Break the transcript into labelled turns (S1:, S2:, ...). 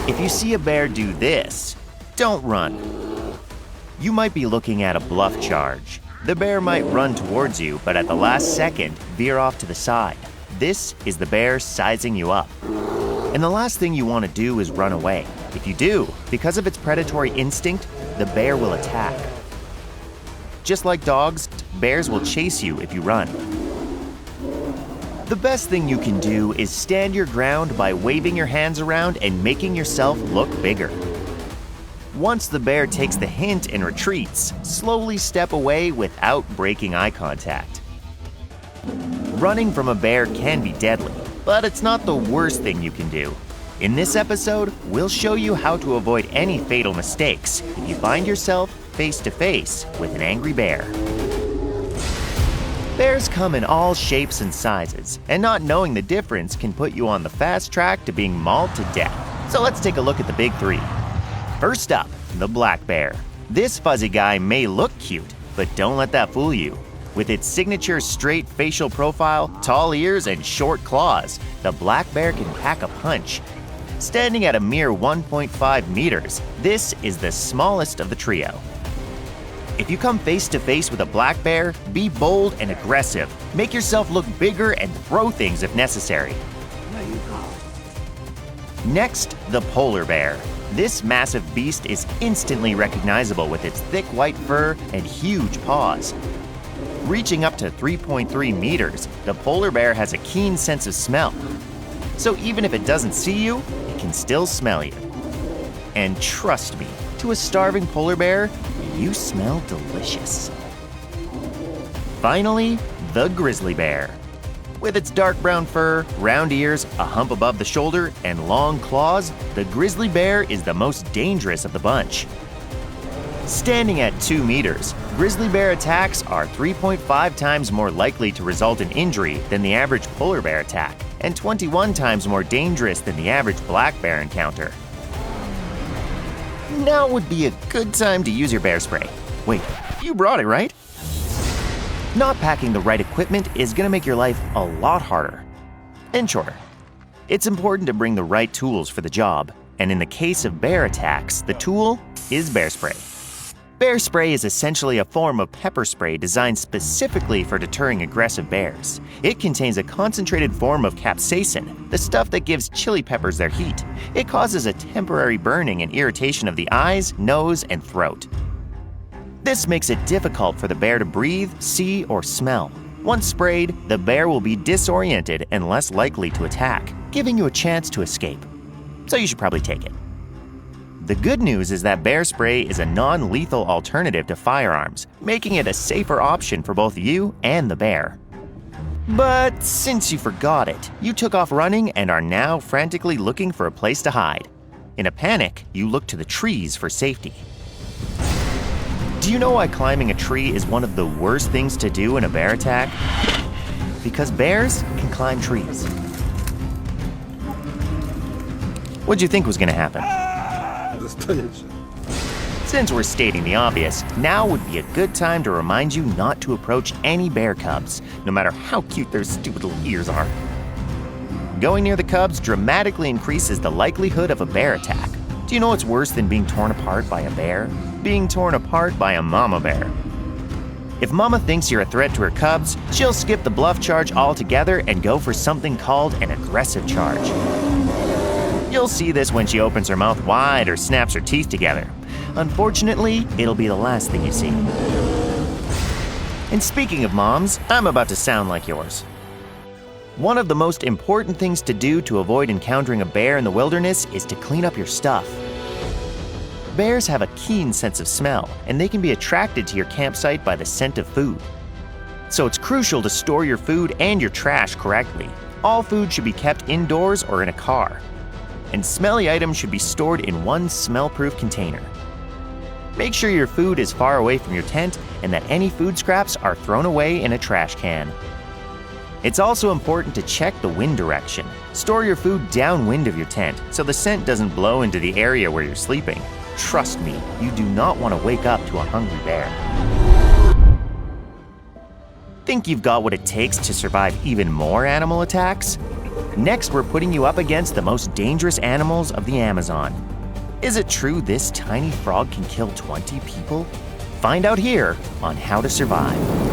S1: If you see a bear do this, don't run. You might be looking at a bluff charge. The bear might run towards you, but at the last second, veer off to the side. This is the bear sizing you up. And the last thing you want to do is run away. If you do, because of its predatory instinct, the bear will attack. Just like dogs, bears will chase you if you run. The best thing you can do is stand your ground by waving your hands around and making yourself look bigger. Once the bear takes the hint and retreats, slowly step away without breaking eye contact. Running from a bear can be deadly, but it's not the worst thing you can do. In this episode, we'll show you how to avoid any fatal mistakes if you find yourself face to face with an angry bear. Bears come in all shapes and sizes, and not knowing the difference can put you on the fast track to being mauled to death. So let's take a look at the big three. First up, the black bear. This fuzzy guy may look cute, but don't let that fool you. With its signature straight facial profile, tall ears, and short claws, the black bear can pack a punch. Standing at a mere 1.5 meters, this is the smallest of the trio. If you come face to face with a black bear, be bold and aggressive. Make yourself look bigger and throw things if necessary. Next, the polar bear. This massive beast is instantly recognizable with its thick white fur and huge paws. Reaching up to 3.3 meters, the polar bear has a keen sense of smell. So even if it doesn't see you, it can still smell you. And trust me, to a starving polar bear, you smell delicious. Finally, the grizzly bear. With its dark brown fur, round ears, a hump above the shoulder, and long claws, the grizzly bear is the most dangerous of the bunch. Standing at 2 meters, grizzly bear attacks are 3.5 times more likely to result in injury than the average polar bear attack, and 21 times more dangerous than the average black bear encounter. Now would be a good time to use your bear spray. Wait, you brought it, right? Not packing the right equipment is going to make your life a lot harder and shorter. It's important to bring the right tools for the job, and in the case of bear attacks, the tool is bear spray. Bear spray is essentially a form of pepper spray designed specifically for deterring aggressive bears. It contains a concentrated form of capsaicin, the stuff that gives chili peppers their heat. It causes a temporary burning and irritation of the eyes, nose, and throat. This makes it difficult for the bear to breathe, see, or smell. Once sprayed, the bear will be disoriented and less likely to attack, giving you a chance to escape. So you should probably take it. The good news is that bear spray is a non-lethal alternative to firearms, making it a safer option for both you and the bear. But since you forgot it, you took off running and are now frantically looking for a place to hide. In a panic, you look to the trees for safety. Do you know why climbing a tree is one of the worst things to do in a bear attack? Because bears can climb trees. What'd you think was going to happen? Since we're stating the obvious, now would be a good time to remind you not to approach any bear cubs, no matter how cute their stupid little ears are. Going near the cubs dramatically increases the likelihood of a bear attack. Do you know what's worse than being torn apart by a bear? Being torn apart by a mama bear. If mama thinks you're a threat to her cubs, she'll skip the bluff charge altogether and go for something called an aggressive charge. You'll see this when she opens her mouth wide or snaps her teeth together. Unfortunately, it'll be the last thing you see. And speaking of moms, I'm about to sound like yours. One of the most important things to do to avoid encountering a bear in the wilderness is to clean up your stuff. Bears have a keen sense of smell, and they can be attracted to your campsite by the scent of food. So it's crucial to store your food and your trash correctly. All food should be kept indoors or in a car. And smelly items should be stored in one smell-proof container. Make sure your food is far away from your tent and that any food scraps are thrown away in a trash can. It's also important to check the wind direction. Store your food downwind of your tent so the scent doesn't blow into the area where you're sleeping. Trust me, you do not want to wake up to a hungry bear. Think you've got what it takes to survive even more animal attacks? Next, we're putting you up against the most dangerous animals of the Amazon. Is it true this tiny frog can kill 20 people? Find out here on How to Survive.